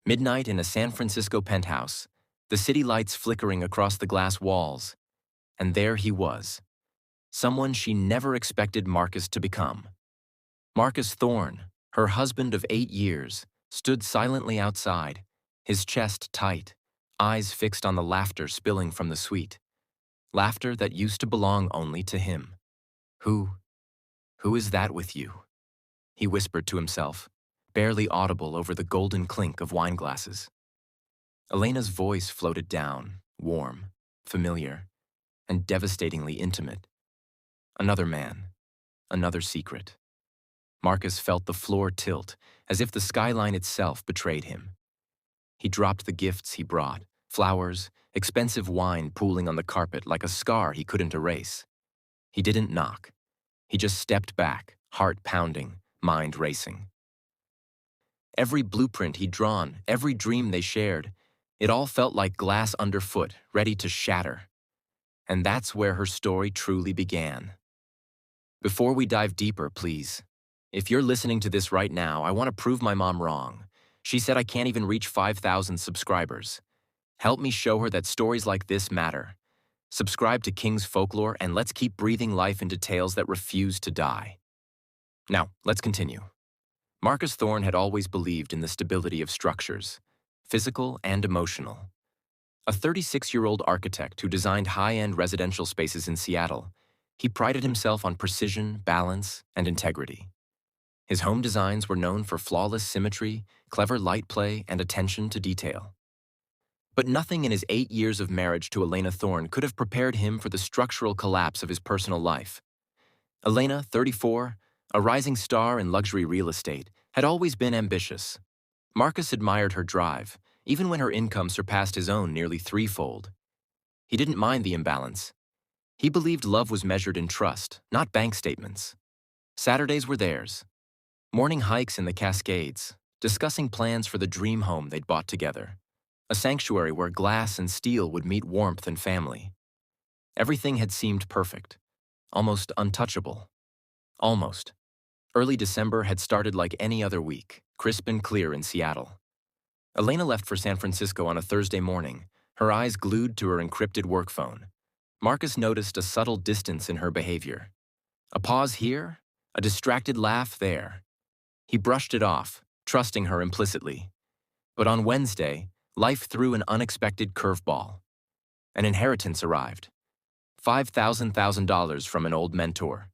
Midnight in a San Francisco penthouse, the city lights flickering across the glass walls, and there he was, someone she never expected Marcus to become. Marcus Thorne, her husband of 8 years, stood silently outside, his chest tight, eyes fixed on the laughter spilling from the suite. Laughter that used to belong only to him. Who is that with you? He whispered to himself, barely audible over the golden clink of wine glasses. Elena's voice floated down, warm, familiar, and devastatingly intimate. Another man, another secret. Marcus felt the floor tilt, as if the skyline itself betrayed him. He dropped the gifts he brought, flowers, expensive wine pooling on the carpet like a scar he couldn't erase. He didn't knock. He just stepped back, heart pounding, mind racing. Every blueprint he'd drawn, every dream they shared, it all felt like glass underfoot, ready to shatter. And that's where her story truly began. Before we dive deeper, please, if you're listening to this right now, I want to prove my mom wrong. She said I can't even reach 5,000 subscribers. Help me show her that stories like this matter. Subscribe to King's Folklore and let's keep breathing life into tales that refuse to die. Now, let's continue. Marcus Thorne had always believed in the stability of structures, physical and emotional. A 36-year-old architect who designed high-end residential spaces in Seattle, he prided himself on precision, balance, and integrity. His home designs were known for flawless symmetry, clever light play, and attention to detail. But nothing in his 8 years of marriage to Elena Thorne could have prepared him for the structural collapse of his personal life. Elena, 34, a rising star in luxury real estate, had always been ambitious. Marcus admired her drive, even when her income surpassed his own nearly threefold. He didn't mind the imbalance. He believed love was measured in trust, not bank statements. Saturdays were theirs. Morning hikes in the Cascades, discussing plans for the dream home they'd bought together. A sanctuary where glass and steel would meet warmth and family. Everything had seemed perfect, almost untouchable. Almost. Early December had started like any other week, crisp and clear in Seattle. Elena left for San Francisco on a Thursday morning, her eyes glued to her encrypted work phone. Marcus noticed a subtle distance in her behavior. A pause here, a distracted laugh there. He brushed it off, trusting her implicitly. But on Wednesday, life threw an unexpected curveball. An inheritance arrived. $5,000 from an old mentor.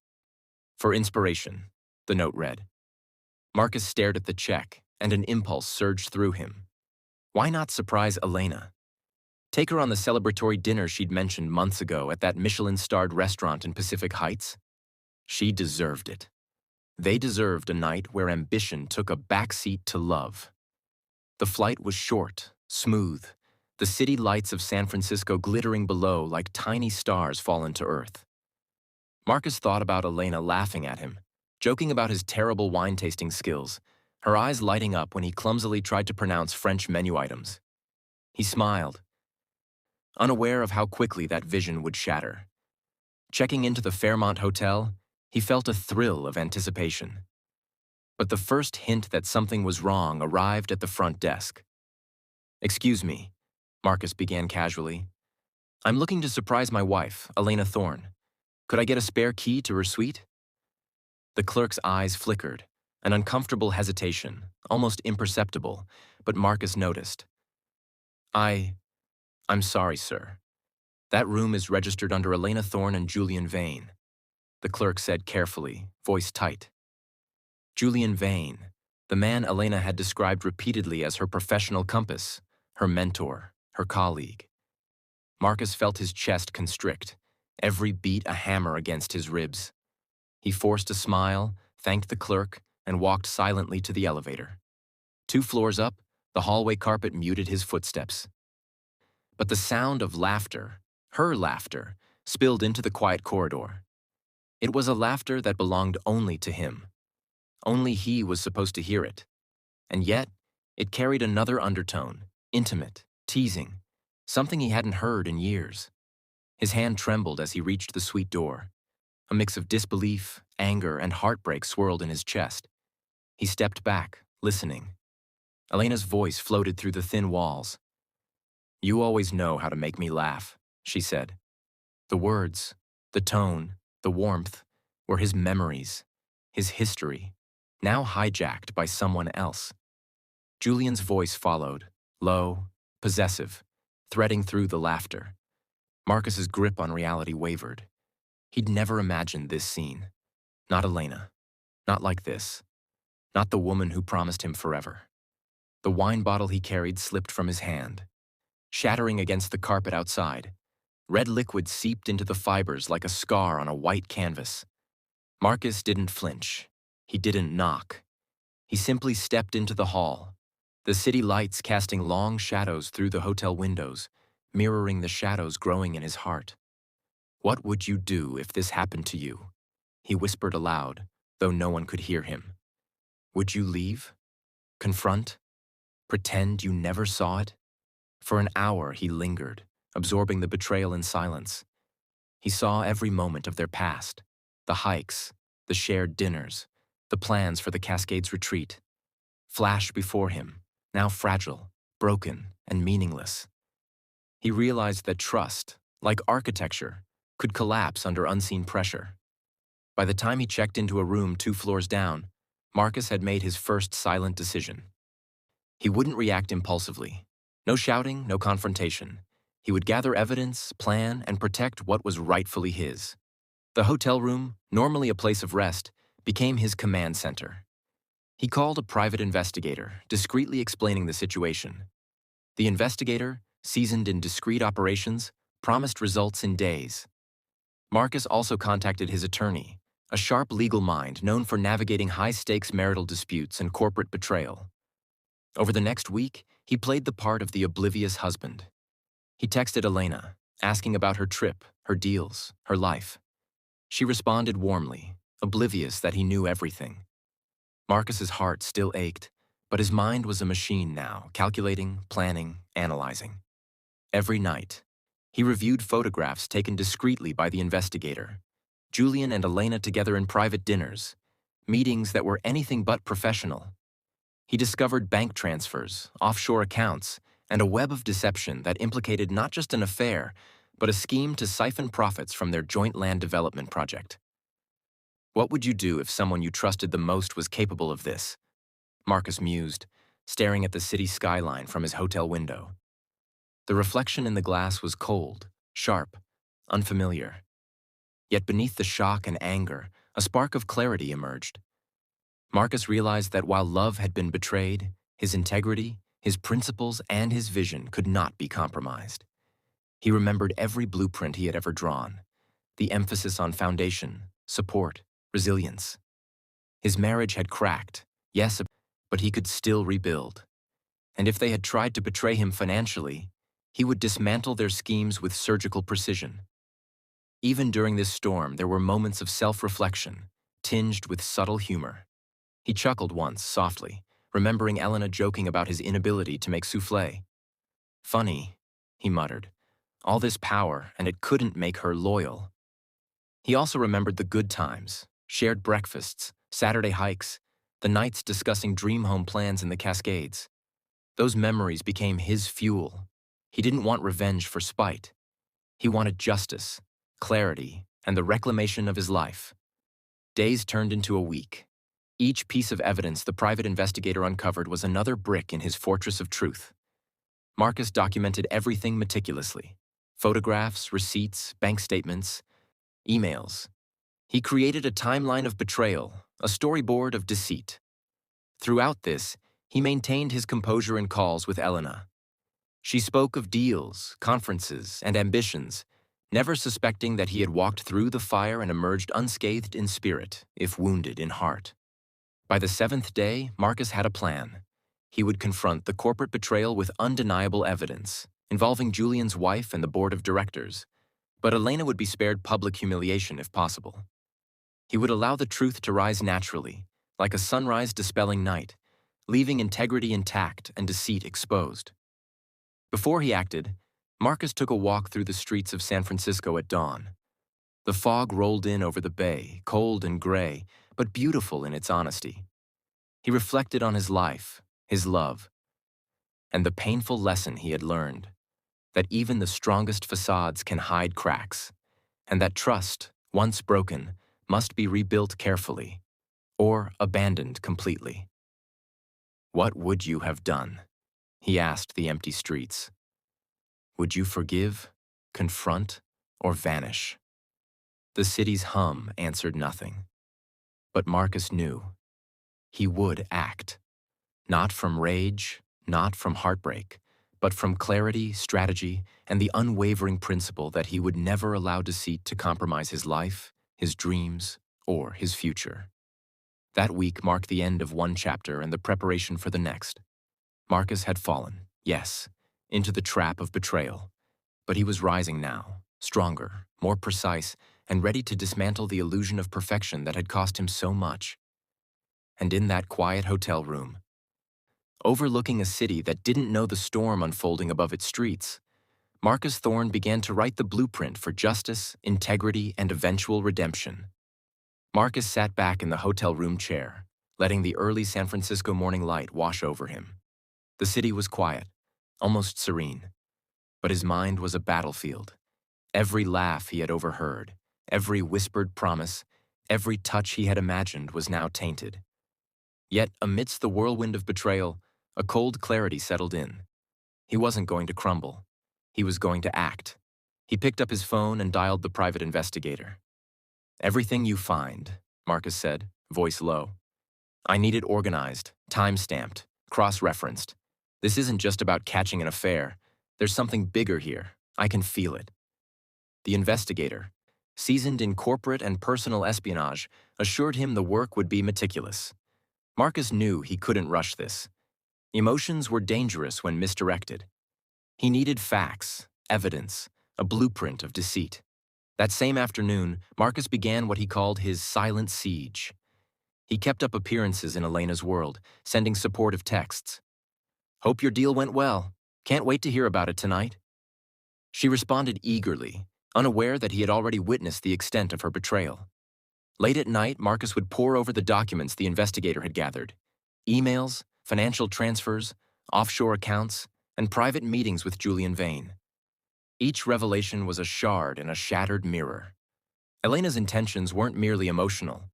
For inspiration, the note read. Marcus stared at the check, and an impulse surged through him. Why not surprise Elena? Take her on the celebratory dinner she'd mentioned months ago at that Michelin-starred restaurant in Pacific Heights? She deserved it. They deserved a night where ambition took a backseat to love. The flight was short, smooth, the city lights of San Francisco glittering below like tiny stars fallen to earth. Marcus thought about Elena laughing at him, joking about his terrible wine-tasting skills, her eyes lighting up when he clumsily tried to pronounce French menu items. He smiled, unaware of how quickly that vision would shatter. Checking into the Fairmont Hotel, he felt a thrill of anticipation. But the first hint that something was wrong arrived at the front desk. Excuse me, Marcus began casually. I'm looking to surprise my wife, Elena Thorne. Could I get a spare key to her suite? The clerk's eyes flickered, an uncomfortable hesitation, almost imperceptible, but Marcus noticed. I'm sorry, sir. That room is registered under Elena Thorne and Julian Vane, the clerk said carefully, voice tight. Julian Vane, the man Elena had described repeatedly as her professional compass, her mentor, her colleague. Marcus felt his chest constrict, every beat a hammer against his ribs. He forced a smile, thanked the clerk, and walked silently to the elevator. 2 floors up, the hallway carpet muted his footsteps. But the sound of laughter, her laughter, spilled into the quiet corridor. It was a laughter that belonged only to him. Only he was supposed to hear it. And yet, it carried another undertone, intimate, teasing, something he hadn't heard in years. His hand trembled as he reached the suite door. A mix of disbelief, anger, and heartbreak swirled in his chest. He stepped back, listening. Elena's voice floated through the thin walls. "You always know how to make me laugh," she said. The words, the tone, the warmth were his memories, his history, now hijacked by someone else. Julian's voice followed, low, possessive, threading through the laughter. Marcus's grip on reality wavered. He'd never imagined this scene. Not Elena. Not like this. Not the woman who promised him forever. The wine bottle he carried slipped from his hand, shattering against the carpet outside. Red liquid seeped into the fibers like a scar on a white canvas. Marcus didn't flinch. He didn't knock. He simply stepped into the hall, the city lights casting long shadows through the hotel windows, mirroring the shadows growing in his heart. "What would you do if this happened to you?" he whispered aloud, though no one could hear him. "Would you leave? Confront? Pretend you never saw it?" For an hour he lingered, absorbing the betrayal in silence. He saw every moment of their past, the hikes, the shared dinners, the plans for the Cascades retreat, flash before him, now fragile, broken, and meaningless. He realized that trust, like architecture, could collapse under unseen pressure. By the time he checked into a room 2 floors down, Marcus had made his first silent decision. He wouldn't react impulsively. No shouting, no confrontation. He would gather evidence, plan, and protect what was rightfully his. The hotel room, normally a place of rest, became his command center. He called a private investigator, discreetly explaining the situation. The investigator, seasoned in discreet operations, promised results in days. Marcus also contacted his attorney, a sharp legal mind known for navigating high-stakes marital disputes and corporate betrayal. Over the next week, he played the part of the oblivious husband. He texted Elena, asking about her trip, her deals, her life. She responded warmly, oblivious that he knew everything. Marcus's heart still ached, but his mind was a machine now, calculating, planning, analyzing. Every night, he reviewed photographs taken discreetly by the investigator, Julian and Elena together in private dinners, meetings that were anything but professional. He discovered bank transfers, offshore accounts, and a web of deception that implicated not just an affair, but a scheme to siphon profits from their joint land development project. What would you do if someone you trusted the most was capable of this? Marcus mused, staring at the city skyline from his hotel window. The reflection in the glass was cold, sharp, unfamiliar. Yet beneath the shock and anger, a spark of clarity emerged. Marcus realized that while love had been betrayed, his integrity, his principles, and his vision could not be compromised. He remembered every blueprint he had ever drawn, the emphasis on foundation, support, resilience. His marriage had cracked, yes, but he could still rebuild. And if they had tried to betray him financially, he would dismantle their schemes with surgical precision. Even during this storm, there were moments of self-reflection, tinged with subtle humor. He chuckled once, softly, remembering Elena joking about his inability to make soufflé. "Funny," he muttered. "All this power, and it couldn't make her loyal." He also remembered the good times, shared breakfasts, Saturday hikes, the nights discussing dream home plans in the Cascades. Those memories became his fuel. He didn't want revenge for spite. He wanted justice, clarity, and the reclamation of his life. Days turned into a week. Each piece of evidence the private investigator uncovered was another brick in his fortress of truth. Marcus documented everything meticulously: photographs, receipts, bank statements, emails. He created a timeline of betrayal, a storyboard of deceit. Throughout this, he maintained his composure in calls with Elena. She spoke of deals, conferences, and ambitions, never suspecting that he had walked through the fire and emerged unscathed in spirit, if wounded in heart. By the 7th day, Marcus had a plan. He would confront the corporate betrayal with undeniable evidence, involving Julian's wife and the board of directors, but Elena would be spared public humiliation if possible. He would allow the truth to rise naturally, like a sunrise dispelling night, leaving integrity intact and deceit exposed. Before he acted, Marcus took a walk through the streets of San Francisco at dawn. The fog rolled in over the bay, cold and gray, but beautiful in its honesty. He reflected on his life, his love, and the painful lesson he had learned, that even the strongest facades can hide cracks, and that trust, once broken, must be rebuilt carefully, or abandoned completely. "What would you have done?" he asked the empty streets. "Would you forgive, confront, or vanish?" The city's hum answered nothing. But Marcus knew. He would act. Not from rage, not from heartbreak, but from clarity, strategy, and the unwavering principle that he would never allow deceit to compromise his life, his dreams, or his future. That week marked the end of one chapter and the preparation for the next. Marcus had fallen, yes, into the trap of betrayal, but he was rising now, stronger, more precise, and ready to dismantle the illusion of perfection that had cost him so much. And in that quiet hotel room, overlooking a city that didn't know the storm unfolding above its streets, Marcus Thorne began to write the blueprint for justice, integrity, and eventual redemption. Marcus sat back in the hotel room chair, letting the early San Francisco morning light wash over him. The city was quiet, almost serene, but his mind was a battlefield. Every laugh he had overheard, every whispered promise, every touch he had imagined was now tainted. Yet, amidst the whirlwind of betrayal, a cold clarity settled in. He wasn't going to crumble. He was going to act. He picked up his phone and dialed the private investigator. "Everything you find," Marcus said, voice low. "I need it organized, time-stamped, cross-referenced. This isn't just about catching an affair. There's something bigger here. I can feel it." The investigator, seasoned in corporate and personal espionage, assured him the work would be meticulous. Marcus knew he couldn't rush this. Emotions were dangerous when misdirected. He needed facts, evidence, a blueprint of deceit. That same afternoon, Marcus began what he called his silent siege. He kept up appearances in Elena's world, sending supportive texts. "Hope your deal went well. Can't wait to hear about it tonight." She responded eagerly, unaware that he had already witnessed the extent of her betrayal. Late at night, Marcus would pore over the documents the investigator had gathered. Emails, financial transfers, offshore accounts, and private meetings with Julian Vane. Each revelation was a shard in a shattered mirror. Elena's intentions weren't merely emotional.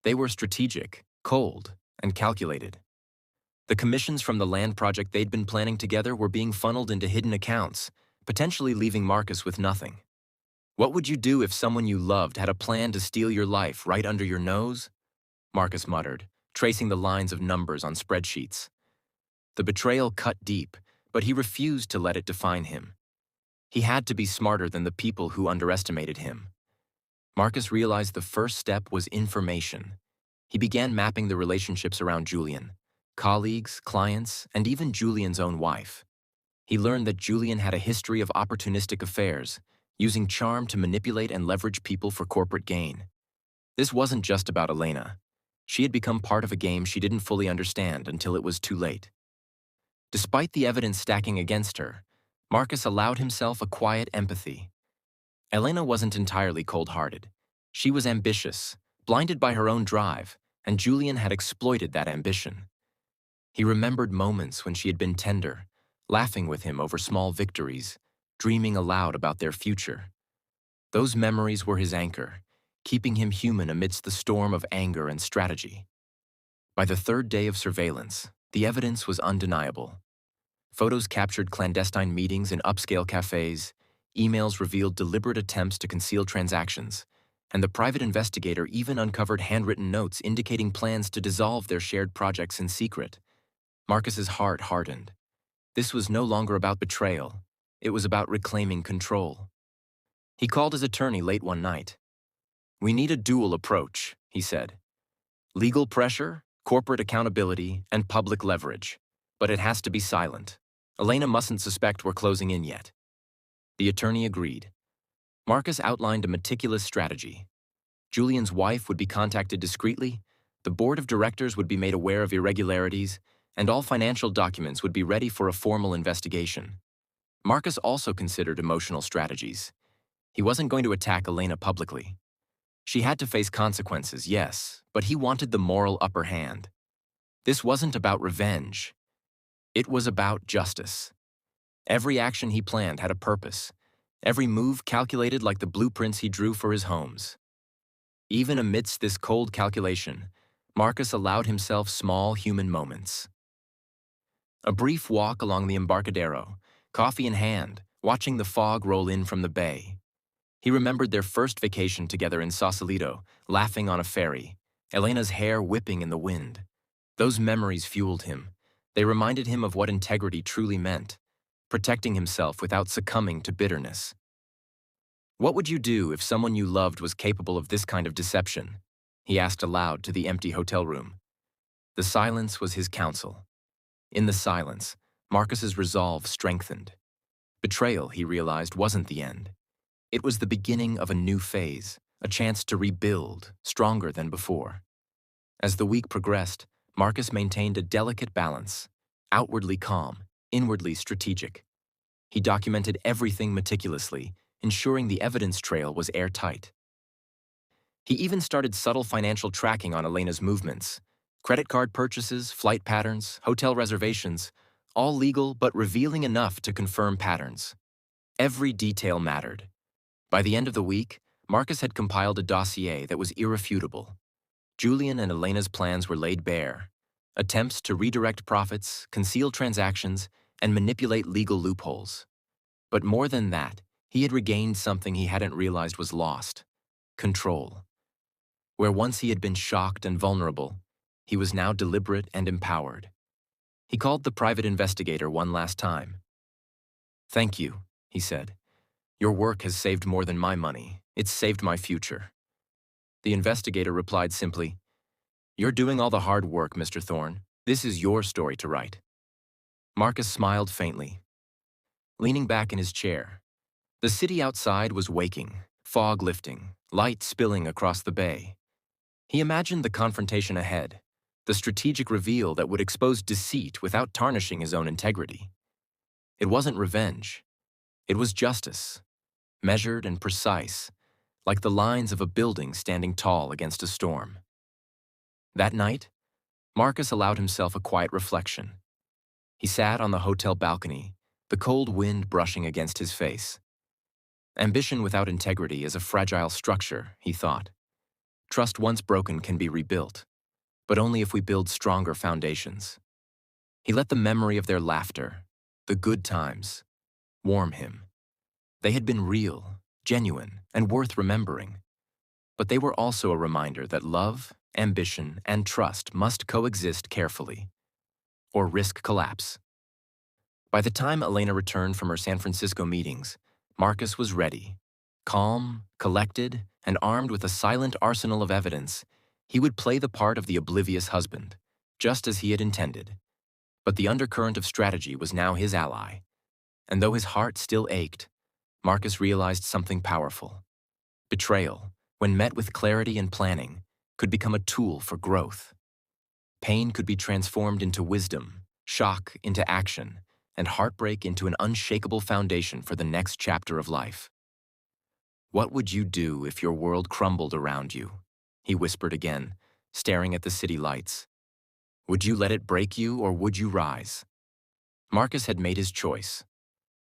They were strategic, cold, and calculated. The commissions from the land project they'd been planning together were being funneled into hidden accounts, potentially leaving Marcus with nothing. "What would you do if someone you loved had a plan to steal your life right under your nose?" Marcus muttered, tracing the lines of numbers on spreadsheets. The betrayal cut deep, but he refused to let it define him. He had to be smarter than the people who underestimated him. Marcus realized the first step was information. He began mapping the relationships around Julian, colleagues, clients, and even Julian's own wife. He learned that Julian had a history of opportunistic affairs, using charm to manipulate and leverage people for corporate gain. This wasn't just about Elena. She had become part of a game she didn't fully understand until it was too late. Despite the evidence stacking against her, Marcus allowed himself a quiet empathy. Elena wasn't entirely cold-hearted. She was ambitious, blinded by her own drive, and Julian had exploited that ambition. He remembered moments when she had been tender, laughing with him over small victories, dreaming aloud about their future. Those memories were his anchor, keeping him human amidst the storm of anger and strategy. By the third day of surveillance, the evidence was undeniable. Photos captured clandestine meetings in upscale cafes, emails revealed deliberate attempts to conceal transactions, and the private investigator even uncovered handwritten notes indicating plans to dissolve their shared projects in secret. Marcus's heart hardened. This was no longer about betrayal. It was about reclaiming control. He called his attorney late one night. "We need a dual approach," he said. "Legal pressure, corporate accountability, and public leverage. But it has to be silent. Elena mustn't suspect we're closing in yet." The attorney agreed. Marcus outlined a meticulous strategy. Julian's wife would be contacted discreetly, the board of directors would be made aware of irregularities, and all financial documents would be ready for a formal investigation. Marcus also considered emotional strategies. He wasn't going to attack Elena publicly. She had to face consequences, yes, but he wanted the moral upper hand. This wasn't about revenge. It was about justice. Every action he planned had a purpose, every move calculated like the blueprints he drew for his homes. Even amidst this cold calculation, Marcus allowed himself small human moments. A brief walk along the Embarcadero, coffee in hand, watching the fog roll in from the bay. He remembered their first vacation together in Sausalito, laughing on a ferry, Elena's hair whipping in the wind. Those memories fueled him. They reminded him of what integrity truly meant, protecting himself without succumbing to bitterness. What would you do if someone you loved was capable of this kind of deception? He asked aloud to the empty hotel room. The silence was his counsel. In the silence, Marcus's resolve strengthened. Betrayal, he realized, wasn't the end. It was the beginning of a new phase, a chance to rebuild, stronger than before. As the week progressed, Marcus maintained a delicate balance, outwardly calm, inwardly strategic. He documented everything meticulously, ensuring the evidence trail was airtight. He even started subtle financial tracking on Elena's movements. Credit card purchases, flight patterns, hotel reservations, all legal but revealing enough to confirm patterns. Every detail mattered. By the end of the week, Marcus had compiled a dossier that was irrefutable. Julian and Elena's plans were laid bare. Attempts to redirect profits, conceal transactions, and manipulate legal loopholes. But more than that, he had regained something he hadn't realized was lost: control. Where once he had been shocked and vulnerable, he was now deliberate and empowered. He called the private investigator one last time. "Thank you," he said. "Your work has saved more than my money. It's saved my future." The investigator replied simply, "You're doing all the hard work, Mr. Thorne. This is your story to write." Marcus smiled faintly, leaning back in his chair. The city outside was waking, fog lifting, light spilling across the bay. He imagined the confrontation ahead, the strategic reveal that would expose deceit without tarnishing his own integrity. It wasn't revenge. It was justice, measured and precise, like the lines of a building standing tall against a storm. That night, Marcus allowed himself a quiet reflection. He sat on the hotel balcony, the cold wind brushing against his face. Ambition without integrity is a fragile structure, he thought. Trust once broken can be rebuilt, but only if we build stronger foundations. He let the memory of their laughter, the good times, warm him. They had been real, genuine, and worth remembering. But they were also a reminder that love, ambition, and trust must coexist carefully, or risk collapse. By the time Elena returned from her San Francisco meetings, Marcus was ready. Calm, collected, and armed with a silent arsenal of evidence, he would play the part of the oblivious husband, just as he had intended. But the undercurrent of strategy was now his ally. And though his heart still ached, Marcus realized something powerful. Betrayal, when met with clarity and planning, could become a tool for growth. Pain could be transformed into wisdom, shock into action, and heartbreak into an unshakable foundation for the next chapter of life. "What would you do if your world crumbled around you?" he whispered again, staring at the city lights. "Would you let it break you, or would you rise?" Marcus had made his choice.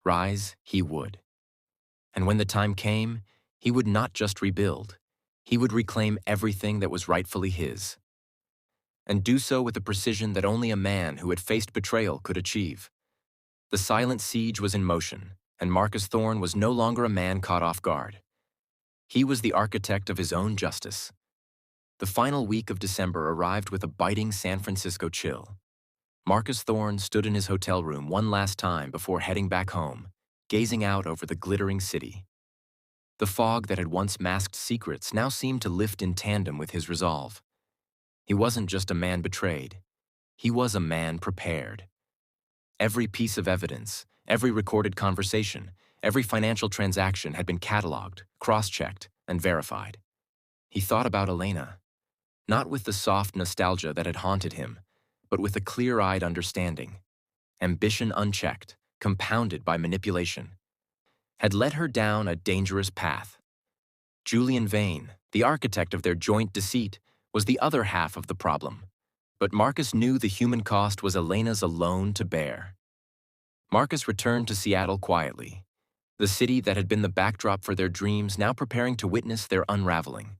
Rise he would. And when the time came, he would not just rebuild. He would reclaim everything that was rightfully his. And do so with a precision that only a man who had faced betrayal could achieve. The silent siege was in motion, and Marcus Thorne was no longer a man caught off guard. He was the architect of his own justice. The final week of December arrived with a biting San Francisco chill. Marcus Thorne stood in his hotel room one last time before heading back home, gazing out over the glittering city. The fog that had once masked secrets now seemed to lift in tandem with his resolve. He wasn't just a man betrayed. He was a man prepared. Every piece of evidence, every recorded conversation, every financial transaction had been cataloged, cross-checked, and verified. He thought about Elena, not with the soft nostalgia that had haunted him, but with a clear-eyed understanding. Ambition unchecked, compounded by manipulation, had led her down a dangerous path. Julian Vane, the architect of their joint deceit, was the other half of the problem. But Marcus knew the human cost was Elena's alone to bear. Marcus returned to Seattle quietly, the city that had been the backdrop for their dreams now preparing to witness their unraveling.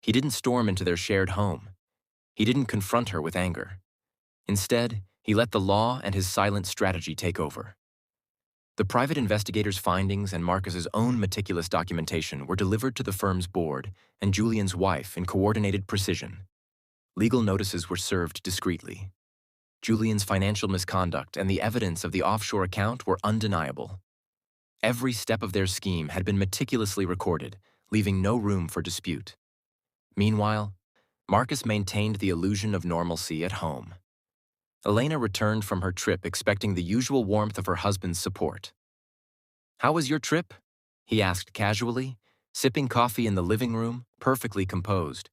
He didn't storm into their shared home. He didn't confront her with anger. Instead, he let the law and his silent strategy take over. The private investigator's findings and Marcus's own meticulous documentation were delivered to the firm's board and Julian's wife in coordinated precision. Legal notices were served discreetly. Julian's financial misconduct and the evidence of the offshore account were undeniable. Every step of their scheme had been meticulously recorded, leaving no room for dispute. Meanwhile, Marcus maintained the illusion of normalcy at home. Elena returned from her trip expecting the usual warmth of her husband's support. "How was your trip?" he asked casually, sipping coffee in the living room, perfectly composed.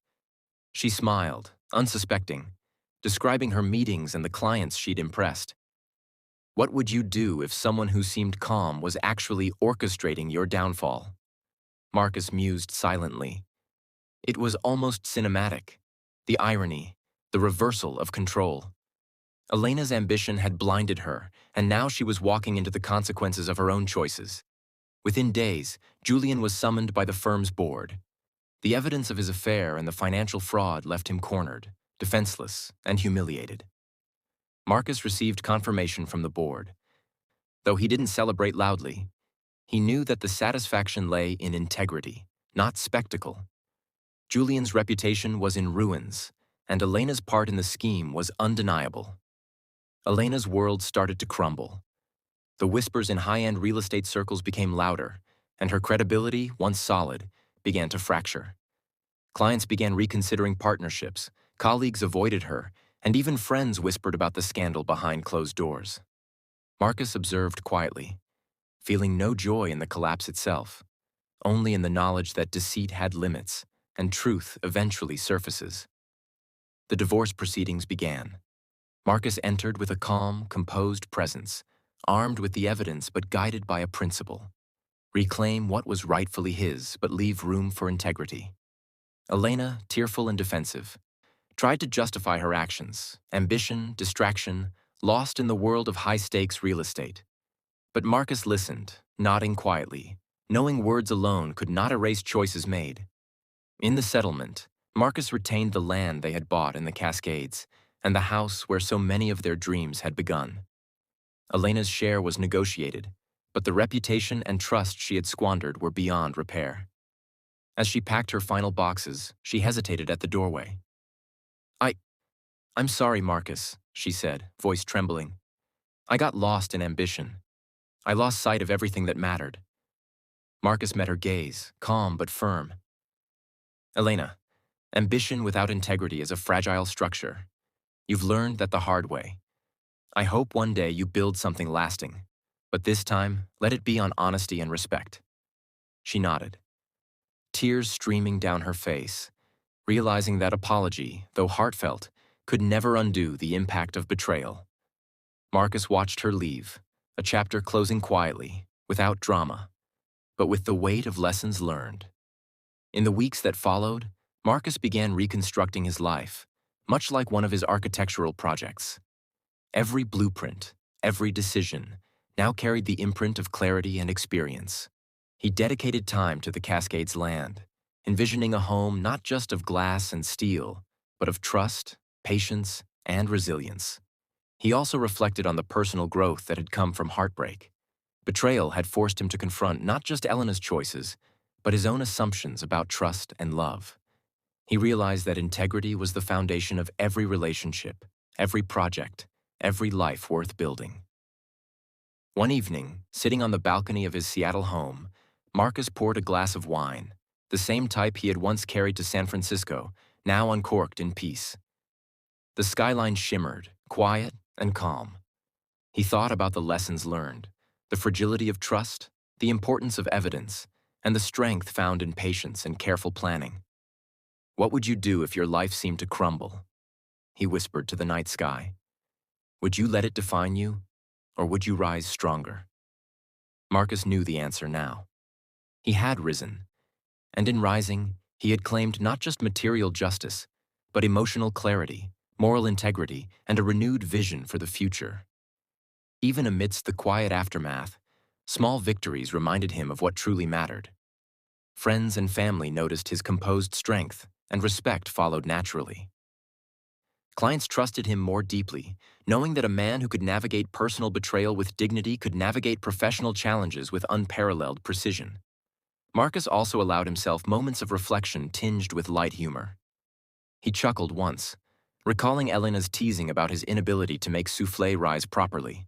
She smiled, unsuspecting, describing her meetings and the clients she'd impressed. "What would you do if someone who seemed calm was actually orchestrating your downfall?" Marcus mused silently. It was almost cinematic. The irony, the reversal of control. Elena's ambition had blinded her, and now she was walking into the consequences of her own choices. Within days, Julian was summoned by the firm's board. The evidence of his affair and the financial fraud left him cornered, defenseless, and humiliated. Marcus received confirmation from the board. Though he didn't celebrate loudly, he knew that the satisfaction lay in integrity, not spectacle. Julian's reputation was in ruins, and Elena's part in the scheme was undeniable. Elena's world started to crumble. The whispers in high-end real estate circles became louder, and her credibility, once solid, began to fracture. Clients began reconsidering partnerships, colleagues avoided her, and even friends whispered about the scandal behind closed doors. Marcus observed quietly, feeling no joy in the collapse itself, only in the knowledge that deceit had limits, and truth eventually surfaces. The divorce proceedings began. Marcus entered with a calm, composed presence, armed with the evidence but guided by a principle. Reclaim what was rightfully his, but leave room for integrity. Elena, tearful and defensive, tried to justify her actions, ambition, distraction, lost in the world of high-stakes real estate. But Marcus listened, nodding quietly, knowing words alone could not erase choices made. In the settlement, Marcus retained the land they had bought in the Cascades and the house where so many of their dreams had begun. Elena's share was negotiated, but the reputation and trust she had squandered were beyond repair. As she packed her final boxes, she hesitated at the doorway. I'm sorry, Marcus," she said, voice trembling. "I got lost in ambition. I lost sight of everything that mattered." Marcus met her gaze, calm but firm. "Elena, ambition without integrity is a fragile structure. You've learned that the hard way. I hope one day you build something lasting, but this time, let it be on honesty and respect." She nodded, tears streaming down her face, realizing that apology, though heartfelt, could never undo the impact of betrayal. Marcus watched her leave, a chapter closing quietly, without drama, but with the weight of lessons learned. In the weeks that followed, Marcus began reconstructing his life, much like one of his architectural projects. Every blueprint, every decision, now carried the imprint of clarity and experience. He dedicated time to the Cascades land, envisioning a home not just of glass and steel, but of trust, patience, and resilience. He also reflected on the personal growth that had come from heartbreak. Betrayal had forced him to confront not just Elena's choices, but his own assumptions about trust and love. He realized that integrity was the foundation of every relationship, every project, every life worth building. One evening, sitting on the balcony of his Seattle home, Marcus poured a glass of wine, the same type he had once carried to San Francisco, now uncorked in peace. The skyline shimmered, quiet and calm. He thought about the lessons learned, the fragility of trust, the importance of evidence, and the strength found in patience and careful planning. "What would you do if your life seemed to crumble?" he whispered to the night sky. "Would you let it define you, or would you rise stronger?" Marcus knew the answer now. He had risen, and in rising, he had claimed not just material justice, but emotional clarity, moral integrity, and a renewed vision for the future. Even amidst the quiet aftermath, small victories reminded him of what truly mattered. Friends and family noticed his composed strength, and respect followed naturally. Clients trusted him more deeply, knowing that a man who could navigate personal betrayal with dignity could navigate professional challenges with unparalleled precision. Marcus also allowed himself moments of reflection tinged with light humor. He chuckled once, recalling Elena's teasing about his inability to make soufflé rise properly.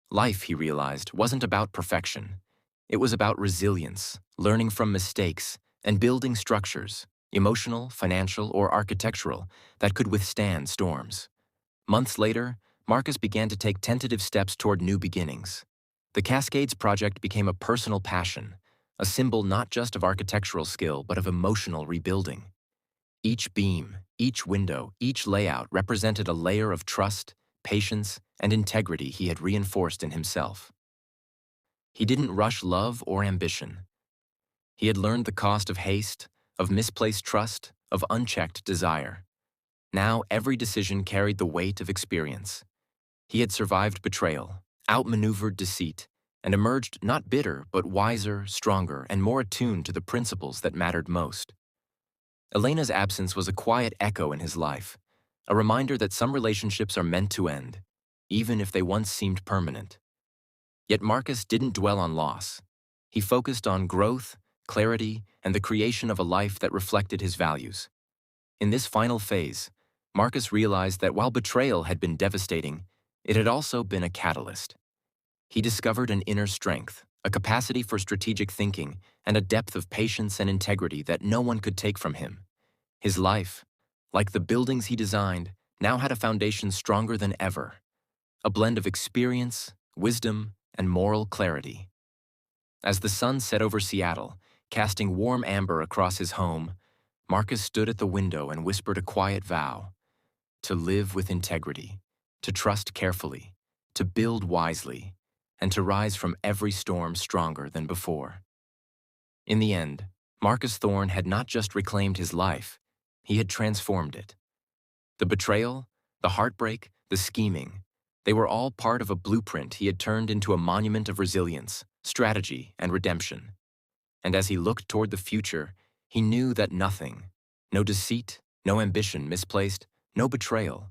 Life, he realized, wasn't about perfection. It was about resilience, learning from mistakes, and building structures, emotional, financial, or architectural, that could withstand storms. Months later, Marcus began to take tentative steps toward new beginnings. The Cascades project became a personal passion, a symbol not just of architectural skill but of emotional rebuilding. Each beam, each window, each layout represented a layer of trust, patience, and integrity he had reinforced in himself. He didn't rush love or ambition. He had learned the cost of haste, of misplaced trust, of unchecked desire. Now every decision carried the weight of experience. He had survived betrayal, outmaneuvered deceit, and emerged not bitter but wiser, stronger, and more attuned to the principles that mattered most. Elena's absence was a quiet echo in his life, a reminder that some relationships are meant to end, even if they once seemed permanent. Yet Marcus didn't dwell on loss. He focused on growth, clarity, and the creation of a life that reflected his values. In this final phase, Marcus realized that while betrayal had been devastating, it had also been a catalyst. He discovered an inner strength, a capacity for strategic thinking, and a depth of patience and integrity that no one could take from him. His life, like the buildings he designed, now had a foundation stronger than ever, a blend of experience, wisdom, and moral clarity. As the sun set over Seattle, casting warm amber across his home, Marcus stood at the window and whispered a quiet vow: to live with integrity, to trust carefully, to build wisely, and to rise from every storm stronger than before. In the end, Marcus Thorne had not just reclaimed his life, he had transformed it. The betrayal, the heartbreak, the scheming, they were all part of a blueprint he had turned into a monument of resilience, strategy, and redemption. And as he looked toward the future, he knew that nothing, no deceit, no ambition misplaced, no betrayal,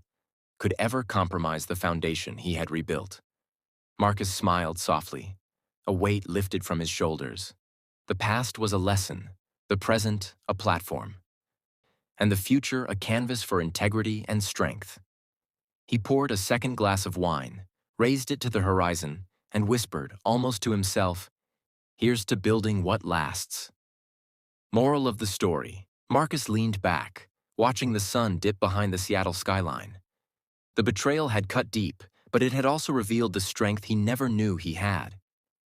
could ever compromise the foundation he had rebuilt. Marcus smiled softly, a weight lifted from his shoulders. The past was a lesson, the present a platform, and the future a canvas for integrity and strength. He poured a second glass of wine, raised it to the horizon, and whispered, almost to himself, "Here's to building what lasts." Moral of the story: Marcus leaned back, watching the sun dip behind the Seattle skyline. The betrayal had cut deep, but it had also revealed the strength he never knew he had.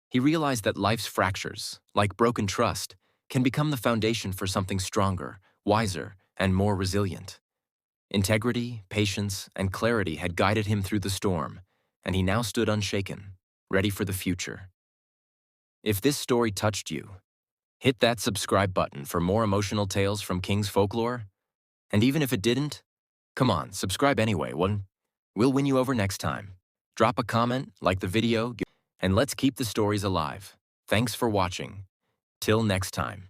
He realized that life's fractures, like broken trust, can become the foundation for something stronger, wiser, and more resilient. Integrity, patience, and clarity had guided him through the storm, and he now stood unshaken, ready for the future. If this story touched you, hit that subscribe button for more emotional tales from King's Folklore. And even if it didn't, come on, subscribe anyway. We'll win you over next time. Drop a comment, like the video, and let's keep the stories alive. Thanks for watching. Till next time.